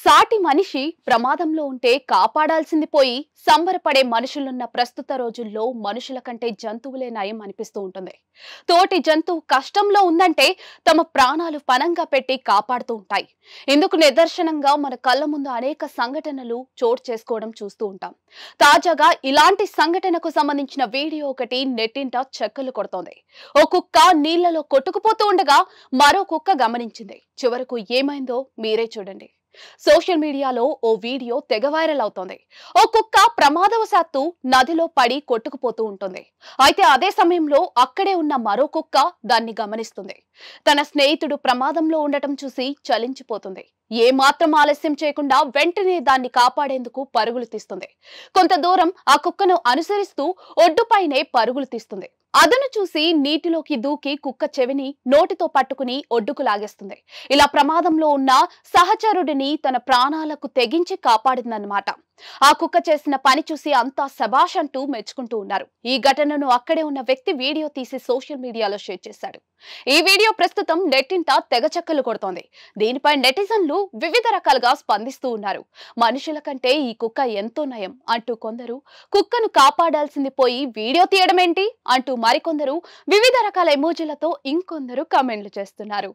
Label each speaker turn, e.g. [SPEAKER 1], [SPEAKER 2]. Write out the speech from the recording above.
[SPEAKER 1] సాటి మనిషి ప్రమాదంలో ఉంటే కాపాడాల్సింది పోయి సంబరపడే మనుషులున్న ప్రస్తుత రోజుల్లో మనుషుల కంటే జంతువులే నయం అనిపిస్తూ ఉంటుంది. తోటి జంతువు కష్టంలో ఉందంటే తమ ప్రాణాలు పణంగా పెట్టి కాపాడుతూ ఉంటాయి. ఇందుకు నిదర్శనంగా మన కళ్ళ ముందు అనేక సంఘటనలు చోటు చేసుకోవడం చూస్తూ ఉంటాం. తాజాగా ఇలాంటి సంఘటనకు సంబంధించిన వీడియో ఒకటి నెట్టింట చక్కర్లు కొడుతోంది. ఓ కుక్క నీళ్లలో కొట్టుకుపోతూ ఉండగా మరో కుక్క గమనించింది. చివరకు ఏమైందో మీరే చూడండి. సోషల్ మీడియాలో ఓ వీడియో తెగ వైరల్ అవుతోంది. ఓ కుక్క ప్రమాదవశాత్తు నదిలో పడి కొట్టుకుపోతూ ఉంటుంది. అయితే అదే సమయంలో అక్కడే ఉన్న మరో కుక్క దాన్ని గమనిస్తుంది. తన స్నేహితుడు ప్రమాదంలో ఉండటం చూసి చలించిపోతుంది. ఏ మాత్రం ఆలస్యం చేయకుండా వెంటనే దాన్ని కాపాడేందుకు పరుగులు తీస్తుంది. కొంత దూరం ఆ కుక్కను అనుసరిస్తూ ఒడ్డుపైనే పరుగులు తీస్తుంది. అదను చూసి నీటిలోకి దూకి కుక్క చెవిని నోటితో పట్టుకుని ఒడ్డుకు లాగేస్తుంది. ఇలా ప్రమాదంలో ఉన్న సహచరుడిని తన ప్రాణాలకు తెగించి కాపాడిందన్నమాట. ఆ కుక్క చేసిన పని చూసి అంతా శభాష్ అంటూ మెచ్చుకుంటూ ఉన్నారు. ఈ ఘటనను అక్కడే ఉన్న వ్యక్తి వీడియో తీసి సోషల్ మీడియాలో షేర్ చేశాడు. ఈ వీడియో ప్రస్తుతం నెట్టింట తెగ చక్కర్లు కొడుతోంది. దీనిపై నెటిజన్లు వివిధ రకాలుగా స్పందిస్తూ ఉన్నారు. మనుషుల కంటే ఈ కుక్క ఎంతో నయం అంటూ కొందరు, కుక్కను కాపాడాల్సింది పోయి వీడియో తీయడం ఏంటి అంటూ మరికొందరు వివిధ రకాల ఎమోజీలతో ఇంకొందరు కామెంట్లు చేస్తున్నారు.